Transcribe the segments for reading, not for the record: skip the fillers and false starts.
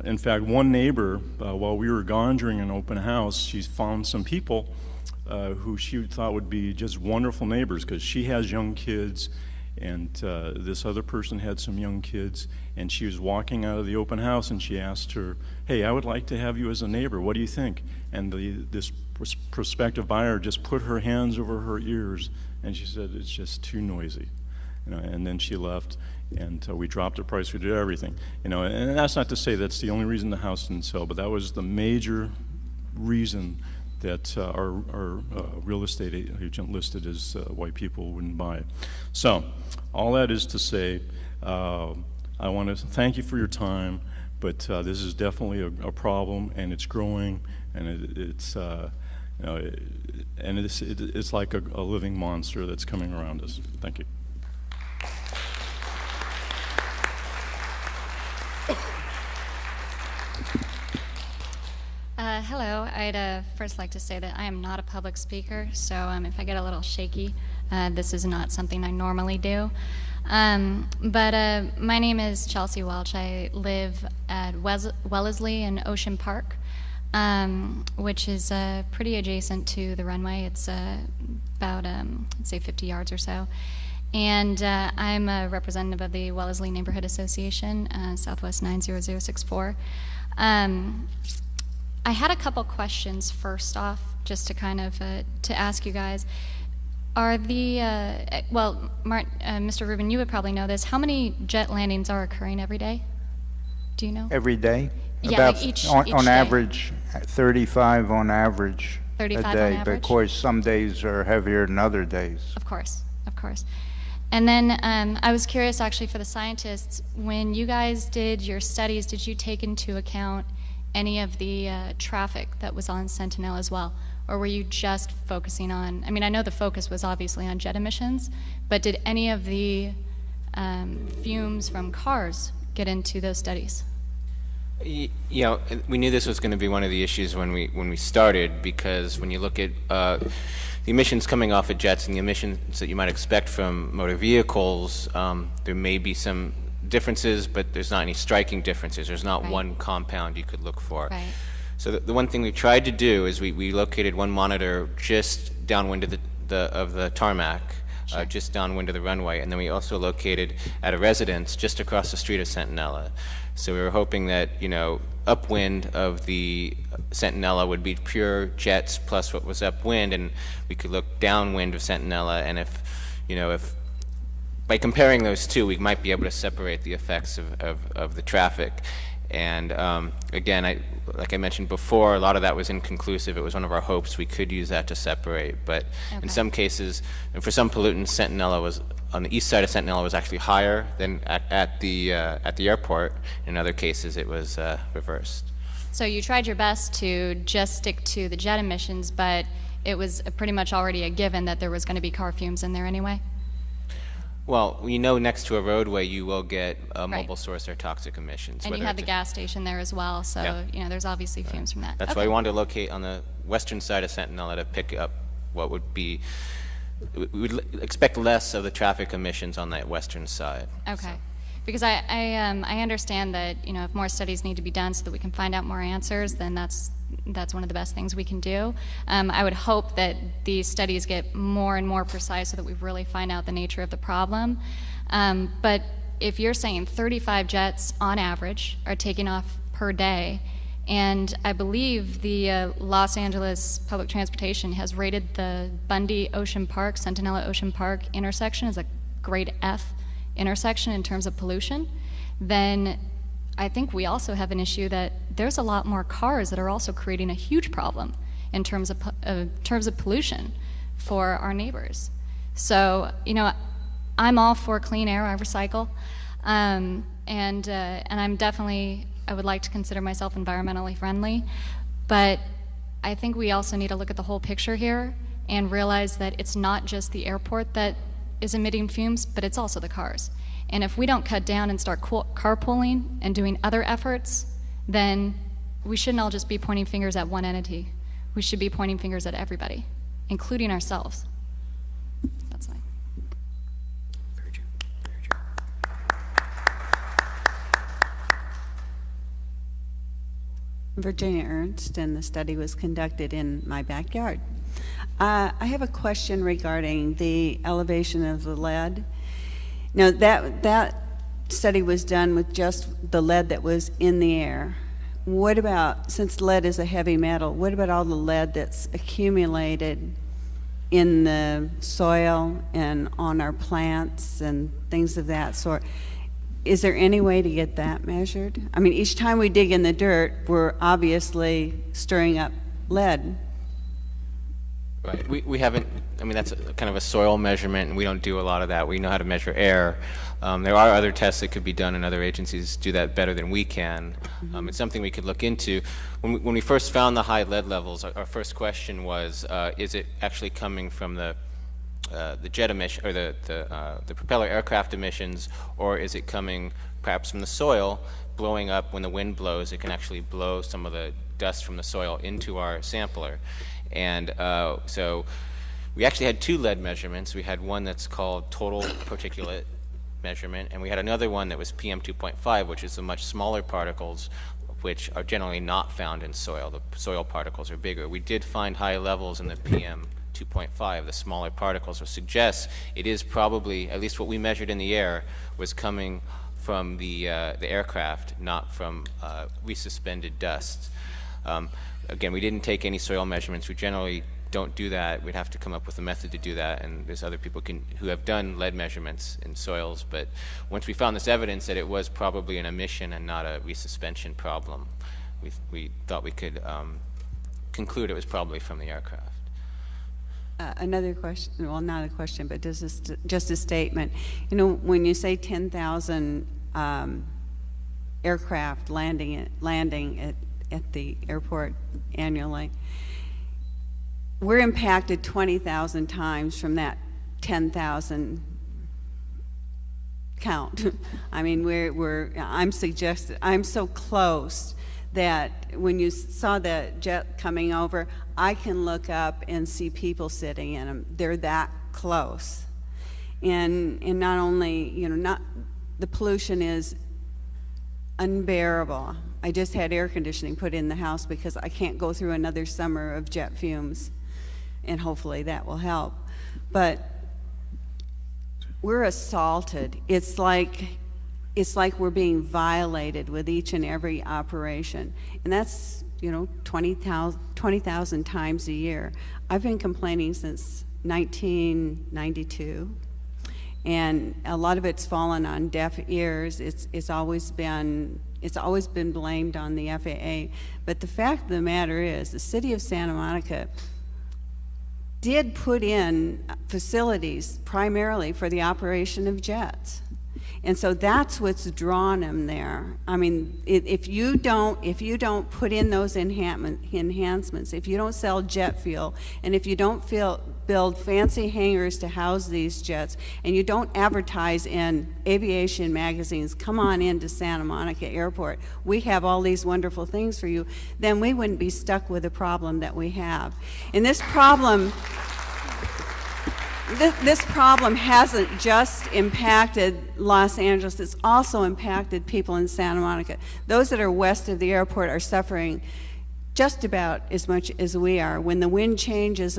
In fact, one neighbor, while we were gone during an open house, she found some people who she thought would be just wonderful neighbors, because she has young kids, and this other person had some young kids, and she was walking out of the open house, and she asked her, "Hey, I would like to have you as a neighbor. What do you think?" And this prospective buyer just put her hands over her ears, and she said, "It's just too noisy." And then she left, and we dropped the price. We did everything, and that's not to say that's the only reason the house didn't sell, but that was the major reason that our real estate agent listed as why people wouldn't buy it. So all that is to say, I want to thank you for your time, but this is definitely a problem, and it's growing, and it's like a living monster that's coming around us. Thank you. Hello. I'd first like to say that I am not a public speaker, so if I get a little shaky, this is not something I normally do. But my name is Chelsea Welch. I live at Wellesley in Ocean Park, which is pretty adjacent to the runway. It's about, let's say, 50 yards or so. And I'm a representative of the Wellesley Neighborhood Association, Southwest 90064. I had a couple questions first off, just to kind of to ask you guys. Are the Mr. Rubin, you would probably know this. How many jet landings are occurring every day? Do you know? Every day? Yeah, about like each on day. average, 35 on average 35 a on day. But average? of course, some days are heavier than other days. Of course, of course. And then I was curious, actually, for the scientists, when you guys did your studies, did you take into account any of the traffic that was on Sentinel as well? Or were you just focusing on, I know the focus was obviously on jet emissions, but did any of the fumes from cars get into those studies? We knew this was going to be one of the issues when we started, because when you look at the emissions coming off of jets and the emissions that you might expect from motor vehicles, there may be some differences, but there's not any striking differences. There's not Right. one compound you could look for. Right. So the one thing we tried to do is we located one monitor just downwind of the tarmac, Sure. just downwind of the runway, and then we also located at a residence just across the street of Sentinella. So we were hoping that, upwind of the Sentinella would be pure jets plus what was upwind, and we could look downwind of Sentinella, and if by comparing those two, we might be able to separate the effects of the traffic. And again, like I mentioned before, a lot of that was inconclusive. It was one of our hopes we could use that to separate. But in some cases, and for some pollutants, Sentinella was on the east side of Sentinella was actually higher than at the airport. In other cases, it was reversed. So you tried your best to just stick to the jet emissions, but it was pretty much already a given that there was going to be car fumes in there anyway? Well, we know next to a roadway you will get a Right. mobile source or toxic emissions. And you whether had the it's gas station there as well, so Yeah. there's obviously fumes from that. That's why we wanted to locate on the western side of Sentinella to pick up what would be, we would expect less of the traffic emissions on that western side. Okay. Because I understand that, if more studies need to be done so that we can find out more answers, then that's one of the best things we can do. I would hope that these studies get more and more precise so that we really find out the nature of the problem. But if you're saying 35 jets on average are taking off per day, and I believe the Los Angeles Public Transportation has rated the Bundy Ocean Park, Sentinella Ocean Park intersection as a grade F intersection in terms of pollution, then I think we also have an issue that there's a lot more cars that are also creating a huge problem in terms of pollution for our neighbors. So, I'm all for clean air. I recycle, and I'm definitely, I would like to consider myself environmentally friendly, but I think we also need to look at the whole picture here and realize that it's not just the airport that is emitting fumes, but it's also the cars. And if we don't cut down and start carpooling and doing other efforts, then we shouldn't all just be pointing fingers at one entity. We should be pointing fingers at everybody, including ourselves. That's fine. Very true. Very true. Virginia Ernst, and the study was conducted in my backyard. I have a question regarding the elevation of the lead. Now, that study was done with just the lead that was in the air. What about, since lead is a heavy metal, what about all the lead that's accumulated in the soil and on our plants and things of that sort? Is there any way to get that measured? I mean, each time we dig in the dirt, we're obviously stirring up lead. Right. We haven't, I mean, that's kind of a soil measurement, and we don't do a lot of that. We know how to measure air. There are other tests that could be done, and other agencies do that better than we can. It's something we could look into. When we first found the high lead levels, our first question was, is it actually coming from the jet emission, or the propeller aircraft emissions, or is it coming perhaps from the soil blowing up? When the wind blows, it can actually blow some of the dust from the soil into our sampler. And so we actually had two lead measurements. We had one that's called total particulate measurement, and we had another one that was PM2.5, which is the much smaller particles, which are generally not found in soil. The soil particles are bigger. We did find high levels in the PM2.5, the smaller particles, which suggests it is probably, at least what we measured in the air, was coming from the aircraft, not from resuspended dust. Again, we didn't take any soil measurements. We generally don't do that. We'd have to come up with a method to do that, and there's other people who have done lead measurements in soils. But once we found this evidence that it was probably an emission and not a resuspension problem, we thought we could conclude it was probably from the aircraft. Another question, well, not a question, but just a statement. You know, when you say 10,000 aircraft landing at the airport annually, we're impacted 20,000 times from that 10,000 count. I mean, I'm so close that when you saw the jet coming over, I can look up and see people sitting in them. They're that close. And not only, you know, the pollution is unbearable. I just had air conditioning put in the house because I can't go through another summer of jet fumes, and hopefully that will help. But we're assaulted. It's like we're being violated with each and every operation, and that's, you know, 20,000 times a year. I've been complaining since 1992, and a lot of it's fallen on deaf ears. It's always been blamed on the FAA. But the fact of the matter is, the city of Santa Monica did put in facilities primarily for the operation of jets. And so that's what's drawn them there. I mean, if you don't put in those enhancements, if you don't sell jet fuel, and if you don't build fancy hangars to house these jets, and you don't advertise in aviation magazines, come on into Santa Monica Airport, we have all these wonderful things for you, then we wouldn't be stuck with the problem that we have. And this problem hasn't just impacted Los Angeles, it's also impacted people in Santa Monica. Those that are west of the airport are suffering just about as much as we are. When the wind changes,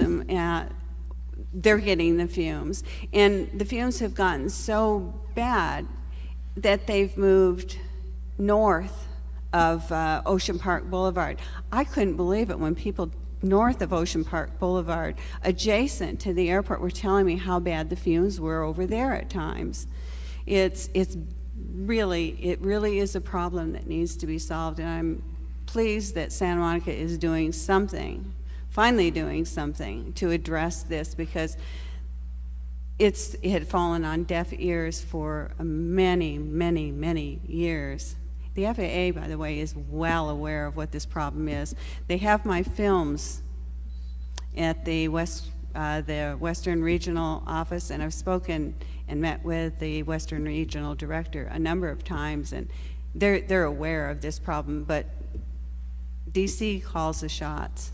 they're getting the fumes. And the fumes have gotten so bad that they've moved north of Ocean Park Boulevard. I couldn't believe it when people north of Ocean Park Boulevard, adjacent to the airport, were telling me how bad the fumes were over there at times. It really is a problem that needs to be solved, and I'm pleased that Santa Monica is doing something, finally doing something to address this, because it had fallen on deaf ears for many, many, many years. The FAA, by the way, is well aware of what this problem is. They have my films at the Western Regional Office, and I've spoken and met with the Western Regional Director a number of times, and they're aware of this problem, but DC calls the shots.